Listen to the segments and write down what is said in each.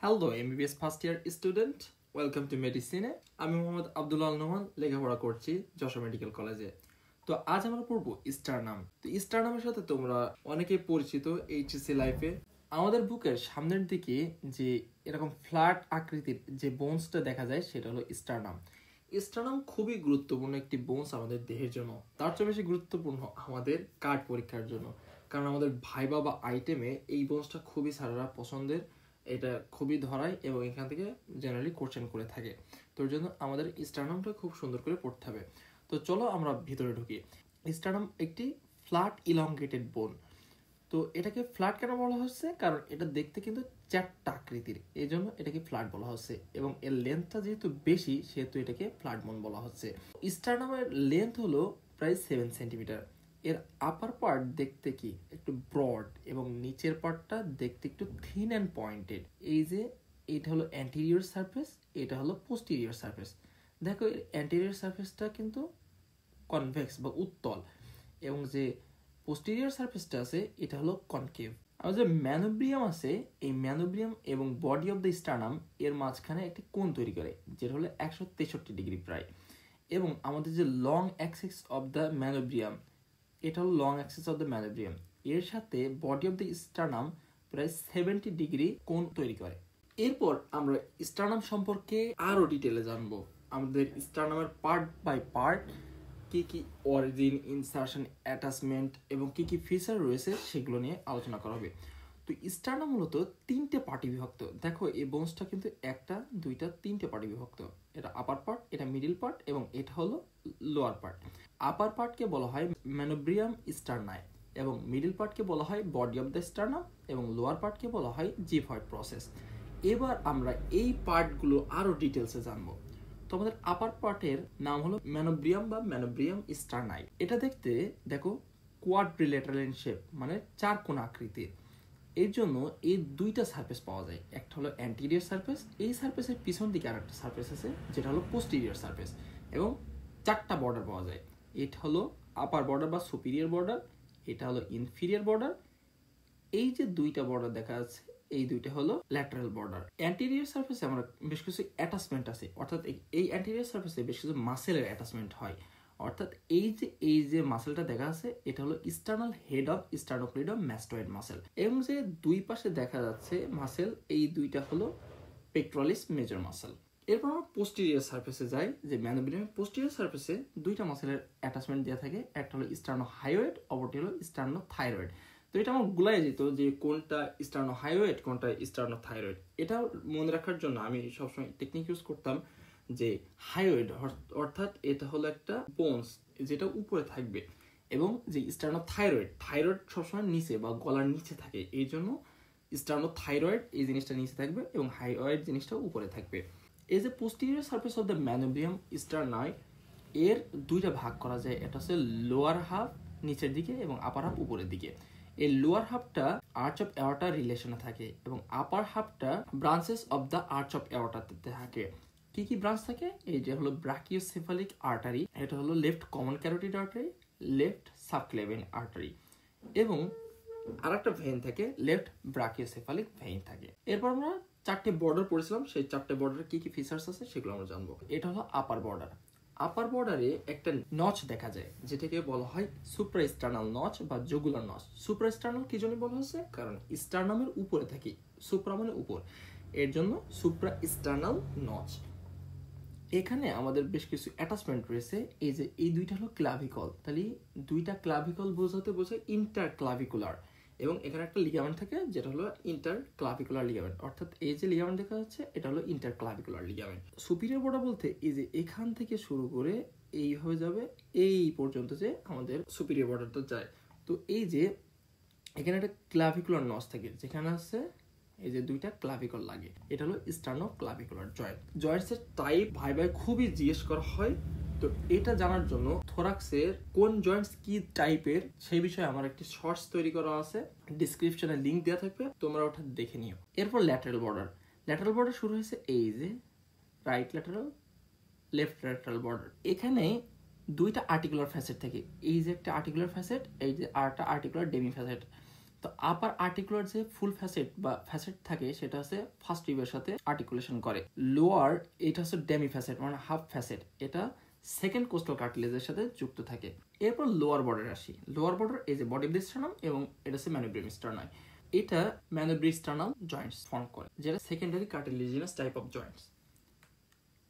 Hello MBBS first year student, welcome to মেডিসিনে। আমি মোহাম্মদ আব্দুল আল নোমান, লেখাপড়া করছি যশোর মেডিকেল কলেজে। তো আজ আমরা পড়বো স্টারনাম। তো স্টারনামের সাথে তোমরা অনেকেই পরিচিত এইচএসসি লাইফে। আমাদের বুকের সামনের দিকে যে এরকম ফ্ল্যাট আকৃতির যে বোনসটা দেখা যায় সেটা হলো স্টারনাম। স্টারনাম খুবই গুরুত্বপূর্ণ একটি বোনস আমাদের দেহের জন্য। তার চেয়ে বেশি গুরুত্বপূর্ণ আমাদের কার্ড পরীক্ষার জন্য, কারণ আমাদের ভাইবা বা আইটেমে এই বোনসটা খুবই স্যাররা পছন্দের, এটা খুবই ধরায় এবং এখান থেকে জেনারেলি কোশ্চেন করে থাকে। তোর জন্য আমাদের স্টারনামটা খুব সুন্দর করে পড়তে হবে। তো চলো আমরা ভিতরে ঢুকি। স্টারনাম একটি ফ্ল্যাট ইলংগেটেড বোন। তো এটাকে ফ্ল্যাট কেন বলা হচ্ছে? কারণ এটা দেখতে কিন্তু চ্যাপ্টা আকৃতির, এই জন্য এটাকে ফ্ল্যাট বলা হচ্ছে, এবং এর লেন্থটা যেহেতু বেশি সেহেতু এটাকে ফ্ল্যাট বোন বলা হচ্ছে। স্টারনামের লেন্থ হলো প্রায় 7 সেন্টিমিটার। এর আপার পার্ট দেখতে কি একটু ব্রড এবং নিচের পার্টটা দেখতে একটু থিন অ্যান্ড পয়েন্টেড। এই যে এটা হলো অ্যান্টেরিয়র সারফেস, এটা হলো পোস্টেরিয়র সারফেস। দেখো এর অ্যান্টেরিয়র সারফেসটা কিন্তু কনভেক্স বা উত্তল, এবং যে পোস্টেরিয়র সারফেসটা আছে এটা হলো কনকেভ। আর যে ম্যানোব্রিয়াম আছে, এই ম্যানোব্রিয়াম এবং বডি অফ দ্য স্টারনাম এর মাঝখানে একটি কোণ তৈরি করে, যেটা হলো 163 ডিগ্রি প্রায়। এবং আমাদের যে long Axis of the manubrium, এটা হলো long Axis of the manubrium, এর সাথে বডি অফ দ্য স্টারনাম প্রায় 70 ডিগ্রি কোণ তৈরি করে। এরপর আমরা স্টারনাম সম্পর্কে আরো ডিটেলে জানবো। আমাদের স্টারনামের পার্ট বাই পার্ট কি কি অরিজিন, ইনসারশন, অ্যাটাচমেন্ট এবং কি কি ফিচার রয়েছে সেগুলো নিয়ে আলোচনা করা হবে। তো স্টারনাম মূলত 3টে পার্টি বিভক্ত। দেখো এই বোনসটা কিন্তু 3টে পার্টি বিভক্ত। এটা আপার পার্ট, এটা মিডিল পার্ট এবং এটা হলো লোয়ার পার্ট। আপার পার্টকে বলা হয় ম্যানোব্রিয়াম স্টারনাই, এবং মিডিল পার্টকে বলা হয় বডি অফ দ্য স্টারনাম, এবং লোয়ার পার্টকে বলা হয় জিফয়েড প্রসেস। এবার আমরা এই পার্টগুলো আরো ডিটেলসে জানবো। তো আমাদের আপার পার্টের নাম হলো ম্যানোব্রিয়াম বা ম্যানোব্রিয়াম স্টারনাই। এটা দেখতে দেখো কোয়াড্রিল্যাটারাল ইন শেপ, মানে চার কোণ আকৃতির। এর জন্য এই দুইটা সারফেস পাওয়া যায়। একটা হলো অ্যান্টেরিয়র সারফেস, এই সারফেসের পিছন দিকে আরেকটা সারফেস আছে যেটা হলো পোস্টেরিয়র সারফেস, এবং 4টা বর্ডার পাওয়া যায়। এটা হলো আপার বর্ডার বা সুপিরিয়র বর্ডার, এটা হলো ইনফিরিয়র বর্ডার, এই যে দুইটা বর্ডার দেখা যাচ্ছে এই দুইটা হলো ল্যাটারাল বর্ডার। অ্যান্টেরিয়র সারফেসে আমরা বেশ কিছু অ্যাটাচমেন্ট আছে, অর্থাৎ এই অ্যান্টেরিয়র সারফেসে বেশ কিছু মাসেলের অ্যাটাচমেন্ট হয়। অর্থাৎ এই যে মাসেলটা দেখা আছে এটা হলো ইস্টার্নাল হেড অফ স্টার্নোক্লিডম ম্যাস্টয়েড মাসেল, এবং যে দুই পাশে দেখা যাচ্ছে মাসেল, এই দুইটা হলো পেক্টোরালিস মেজর মাসেল। এরপর আমরা পোস্টেরিয়র সারফেসে যাই। যে ম্যানোব্রিয়ামের পোস্টেরিয়র সারফেসে দুইটা মাসেলের অ্যাটাচমেন্ট দেওয়া থাকে, একটা হলো স্টার্নোহাইওয়েড, অপরটি হলো স্টার্নোথাইরয়েড। তো এটা আমার গুলাই যেত যে কোনটা স্টার্নোহাইওয়েড কোনটা স্টার্নোথাইরয়েড। এটা মনে রাখার জন্য আমি সবসময় টেকনিক ইউজ করতাম যে হাইওয়েড, অর্থাৎ এটা হলো একটা বোনস যেটা উপরে থাকবে, এবং যে স্টার্নোথাইরয়েড, থাইরয়েড সবসময় নিচে বা গলার নিচে থাকে, এই জন্য স্টার্নোথাইরয়েড এই জিনিসটা নিচে থাকবে এবং হাইওয়েড জিনিসটা উপরে থাকবে। এই যে posterior surface of the manubrium sterni, এর দুইটা ভাগ করা যায়। এটা হচ্ছে লোয়ার হাফ নিচের দিকে এবং আপার হাফ উপরের দিকে। এই লোয়ার হাফটা আর্চ অফ অ্যাওর্টা রিলেশনে থাকে, এবং আপার হাফটা branches of the arch of অ্যাওর্টাতে থাকে। কি কি ব্রাঞ্চ থাকে? এই যে হলো ব্রাকিওসেফালিক আর্টারি, এটা হলো left common carotid artery, left subclavian artery, এবং আরেকটা ভেইন থাকে লেফট ব্রাকিওসেফালিক ভেইন থাকে। এরপর আমরা 4টে বর্ডার পড়েছিলাম, সেই 4টে বর্ডারে কি কি ফিচার্স আছে সেগুলো আমরা জানবো। এটা হলো আপার বর্ডার। আপার বর্ডারে একটা নচ দেখা যায় যেটাকে বলা হয় সুপ্রাস্টার্নাল নচ বা জুগুলার নচ। সুপ্রাস্টার্নাল কি জন্য বলা হচ্ছে? কারণ স্টার্নামের উপরে থাকে, সুপ্রা মানে উপর, এর জন্য সুপ্রাস্টার্নাল নচ। এখানে আমাদের বেশ কিছু অ্যাটাচমেন্ট রয়েছে। এই যে এই দুইটা হলো ক্লাভিকল, তাহলে দুইটা ক্লাভিকল বোঝায় ইন্টার ক্লাভিকুলার, এবং এখানে একটা লিগামেন্ট থাকে যেটা হলো ইন্টার ক্লাভিকুলার লিগামেন্ট, অর্থাৎ এই যে লিগামেন্ট দেখা যাচ্ছে এটা হলো inter clavicular ligament. Superior border বলতে এই যে এখান থেকে শুরু করে এইভাবে যাবে এই পর্যন্ত যে আমাদের সুপিরিয়র বর্ডারটা যায়। তো এই যে এখানে একটা ক্লাভিকুলার নচ থাকে যেখানে আছে এই যে দুইটা ক্লাভিকল লাগে, এটা হলো স্টার্নো ক্লাভিকুলার জয়েন্ট। জয়েন্টসের টাইপ ভাই খুবই জিজ্ঞেস করা হয়। তো এটা জানার জন্য থোরাক্সের কোন জয়েন্টস কি টাইপের সেই বিষয়ে আমার একটি শর্টস তৈরি করা আছে, ডিসক্রিপশনে লিংক দেওয়া থাকবে, তোমরা ওটা দেখে নিও। এরপর ল্যাটারাল বর্ডার। ল্যাটারাল বর্ডার শুরু হয়েছে এই যে right lateral, left lateral border. এখানে দুইটা আর্টিকুলার ফ্যাসেট থাকে, এই যে একটা আর্টিকুলার ফ্যাসেট, এই যে আরেকটা আর্টিকুলার ডেমি ফ্যাসেট। তো আপার আর্টিকুলার যে ফুল ফ্যাসেট বা ফ্যাসেট থাকে সেটা হচ্ছে ফার্স্ট রিবের সাথে আর্টিকুলেশন করে। লোয়ার এটা হচ্ছে ডেমি ফ্যাসেট মানে হাফ ফ্যাসেট, এটা সেকেন্ড কোস্টাল কার্টিলেজের সাথে যুক্ত থাকে। এরপর লোয়ার বর্ডার আসি। লোয়ার বর্ডার এই যে বডি অফ দ্য স্টার্নাম এবং এটা হচ্ছে ম্যানোব্রিয়াম স্টার্নাম। এটা ম্যানোব্রিস্টার্নাল জয়েন্টস ফর্ম করে, যেটা secondary cartilaginous type of Joints.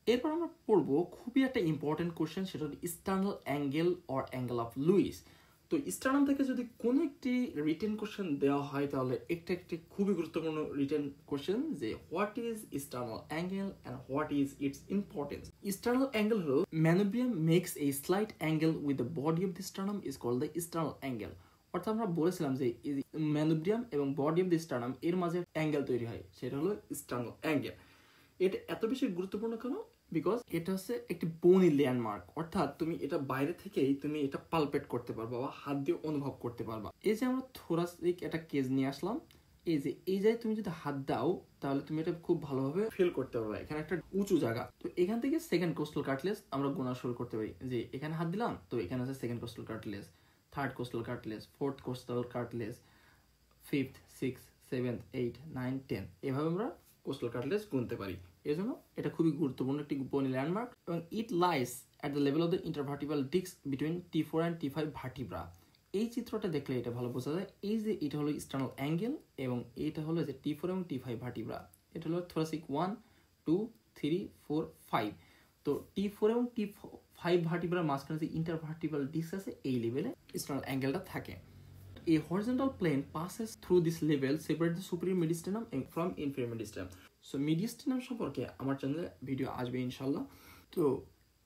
এরপর আমরা পড়বো খুবই একটা ইম্পর্টেন্ট কোশ্চেন, সেটা হলো sternal angle or angle of Luis. তো স্টার্নাম থেকে যদি কোনো একটি রিটেন কোশ্চেন দেওয়া হয় তাহলে একটি খুবই গুরুত্বপূর্ণ রিটেন কোশ্চেন যে what is sternal angle and what is its importance. Sternal angle হলো manubrium makes a slight angle with the body of the sternum is called the sternal angle. অর্থাৎ আমরা বলেছিলাম যে ম্যানোব্রিয়াম এবং বডি অফ দ্য স্টার্নাম এর মাঝে angle তৈরি হয়, সেটা হলো স্টার্নাল অ্যাঙ্গেল। এটা এত বেশি গুরুত্বপূর্ণ কেন? বিকজ এটা হচ্ছে একটি বোনি ল্যান্ডমার্ক, অর্থাৎ তুমি এটা বাইরে থেকেই তুমি এটা পালপেট করতে পারবা বা হাত দিয়ে অনুভব করতে পারবা। এই যে আমরা থোরাসিক একটা কেজ নিয়ে আসলাম, এই যে এই জায়গায় তুমি যদি হাত দাও তাহলে তুমি এটা খুব ভালোভাবে ফিল করতে পারবে। এখানে একটা উঁচু জায়গা, তো এখান থেকে সেকেন্ড কোস্টাল কার্টিলেজ আমরা গোনা শুরু করতে পারি। যে এখানে হাত দিলাম, তো এখানে আছে second coastal cartilage, third coastal cartilage, fourth coastal cartilage, fifth, six, seventh, 8, 9, 10 এভাবে আমরা কোস্টাল কার্টিলেজ গুনতে পারি। এই জন্য এটা খুবই গুরুত্বপূর্ণ একটি বোনি ল্যান্ডমার্ক এবং it lies at the level of the intervertebral disc between T4 and T5 vertebra. এই চিত্রটা দেখলে এটা ভালো বোঝা যায়। এই যে এটা হলো স্টার্নাল অ্যাঙ্গেল এবং এটা হলো যে T4 এবং T5 ভার্টিব্রা। এটা হলো থোরাসিক 1, 2, 3, 4, 5। তো T4 এবং T5 ভার্টিব্রার মাঝখানে যে ইন্টারভার্টিব্রাল ডিস্ক আছে এই লেভেলে স্টার্নাল অ্যাঙ্গেলটা থাকে। A horizontal plane passes through this level, separate the superior mediastinum from inferior mediastinum. So mediastinum সম্পর্কে আমার চ্যানেলে ভিডিও আসবে ইনশাআল্লাহ। তো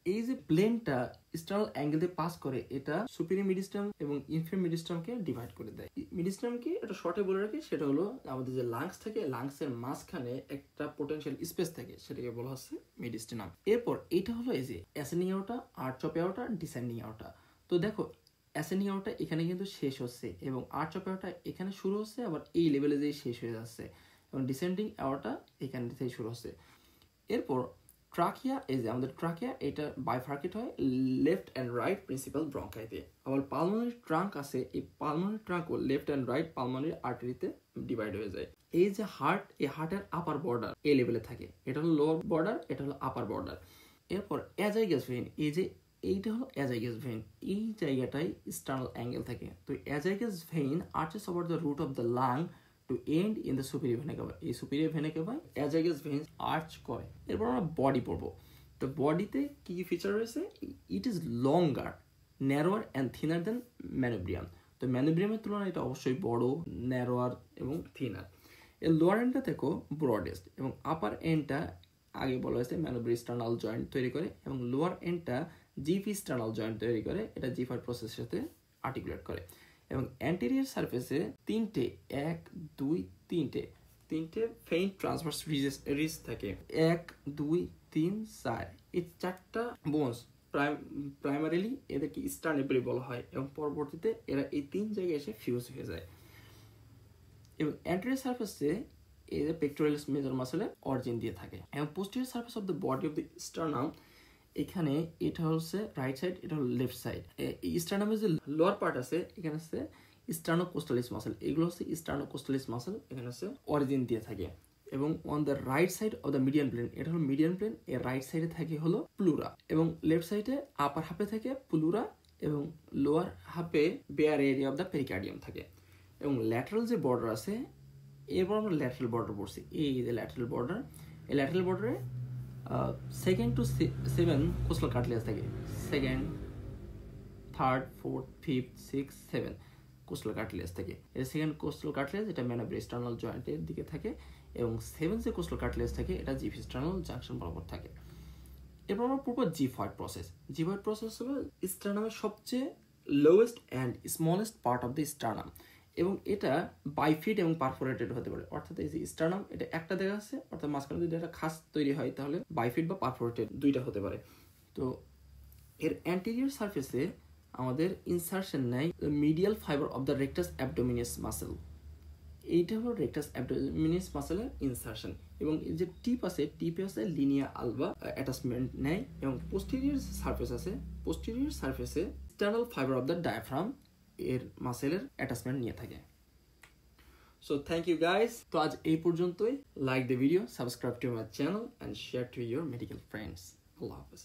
এই যে প্লেনটা স্টার্নাল অ্যাঙ্গেল দিয়ে পাস করে, এটা সুপিরিয়র মিডিয়াস্টাম এবং ইনফেরিয়র মিডিয়াস্টামকে ডিভাইড করে দেয়। মিডিয়াস্টামকে এটা শর্টে বলে রাখি, সেটা হলো আমাদের যে লাংস থাকে, লাংসের মাঝখানে একটা পোটেনশিয়াল স্পেস থাকে, সেটাকে বলা হচ্ছে মিডিয়াস্টিনাম। এরপর এটা হলো এই যে অ্যাসেন্ডিং আউটা, আর্চ অফ আউটা, ডিসেন্ডিং আউটা। তো দেখো অ্যাসেন্ডিং আউটটা এখানে কিন্তু শেষ হচ্ছে এবং আর্চ অফ আউটটা এখানে শুরু হচ্ছে, আবার এই লেভেলে যেয়ে শেষ হয়ে যাচ্ছে, এবং ডিসেন্ডিং আউটটা এখান থেকে শুরু হচ্ছে। এরপর ট্রাকিয়া, এই যে আমাদের ট্রাকিয়া, এটা বাইফার্কেট হয় লেফট অ্যান্ড রাইট প্রিন্সিপাল ব্রঙ্কাইতে। আবার পালমোনারি ট্রাঙ্ক আছে, এই পালমোনারি ট্রাঙ্কও লেফট অ্যান্ড রাইট পালমোনারি আর্টারিতে ডিভাইড হয়ে যায়। এই যে হার্ট, এই হার্টের আপার বর্ডার এই লেভেলে থাকে, এটা হলো লোয়ার বর্ডার, এটা হলো আপার বর্ডার। এরপর অ্যাজাইগাস ভেইন, এই যে এইটা হলো অ্যাজাইগাস ভেইন, এই জায়গাটায় স্টার্নাল অ্যাঙ্গেল থাকে। তো azygos vein arches over the root of the lung to end in the superior vena cava. এই superior vena cava azygos vein arch করে। এরপর আমরা বডি পড়বো। তো বডিতে কি কি ফিচার রয়েছে? It is longer, narrower and thinner than manubrium. তো ম্যানোব্রিয়ামের তুলনায় এটা অবশ্যই বড়, ন্যারোয়ার এবং থিনার। এর লোয়ার এন্ডটা থেকেও ব্রডেস্ট এবং আপার এন্ডটা আগে বলা হয়েছে ম্যানোব্রিস্টার্নাল জয়েন্ট তৈরি করে এবং লোয়ার এন্ডটা জিফিস্টার্নাল জয়েন্ট তৈরি করে, এটা জিফার প্রসেসের সাথে আর্টিকুলেট করে। এবং অ্যান্টেরিয়র সারফেসে তিনটে ফেইন্ট ট্রান্সভার্স রিজ থাকে, 1, 2, 3, 4। এই চারটা বোনস প্রাইমারিলি এদেরকে স্টার্নেবলি বলা হয় এবং পরবর্তীতে এরা এই 3 জায়গায় এসে ফিউজ হয়ে যায়। এবং অ্যান্টেরিয়র সারফেসে এই যে পেক্টোরালিস মেজর মাসেলের অরিজিন দিয়ে থাকে। এবং posterior surface of the body of the sternum, এখানে এটা হচ্ছে রাইট সাইড, এটা হলো লেফট সাইড। এই স্টার্নামের যে লোয়ার পার্ট আছে, এখানে হচ্ছে স্টার্নোকোস্টালিস মাসেল, এগুলো হচ্ছে স্টার্নোকোস্টালিস মাসেল, এখানে হচ্ছে অরিজিন দিয়ে থাকে। এবং on the right side of the median plane, এটা হলো মিডিয়ান প্লেন, এর রাইট সাইডে থাকে হলো প্লুরা। এবং লেফট সাইডে আপার হাফে থাকে প্লুরা এবং লোয়ার হাফে bare area of the pericardium থাকে। এবং ল্যাটারাল যে বর্ডার আছে, এরপর আমরা ল্যাটারাল বর্ডার পড়ছি। এই যে ল্যাটারাল বর্ডার, এই ল্যাটারাল বর্ডারে 2nd to 7 কোস্টাল কার্টিলেজ থাকে। 2nd, 3rd, 4th, 5th, 6th, 7 coastal cartilage থাকে। এর সেকেন্ড কোস্টাল কার্টিলেজ এটা ম্যানোব্রিস্টার্নাল জয়েন্টের দিকে থাকে এবং 7th যে কোস্টাল কার্টিলেজ থাকে এটা জিফিস্টার্নাল জাংশন বরাবর থাকে। এরপর আমরা পড়বো জিফয়েড প্রসেস। জিফয়েড প্রসেস হলো স্টার্নামের সবচেয়ে lowest and smallest part of the sternum এবং এটা বাইফিড এবং পারফোরেটেড হতে পারে। অর্থাৎ এই যে স্টার্নাম এটা একটা দেখা আছে, অর্থাৎ মাঝখানে যদি একটা খাস তৈরি হয় তাহলে বাইফিড বা পারফোরেটেড দুইটা হতে পারে। তো এর অ্যান্টেরিয়র সারফেসে আমাদের ইনসারশন নেয় medial fibre of the rectus abdominis muscle. এইটা হলো রেকটাস অ্যাবডোমিনাস মাসেলের ইনসারশন। এবং যে টিপ আছে, টিপে আছে লিনিয়া আলবা অ্যাটাচমেন্ট নেয় এবং পোস্টেরিয়র সারফেস আছে, পোস্টেরিয়র সারফেসে external fibre of the diaphragm এর মাসেলের অ্যাটাচমেন্ট নিয়ে থাকে। So thank you guys. তো আজ এই পর্যন্তই। Like the video, subscribe to my channel and share to your medical friends. আল্লাহ হাফেজ।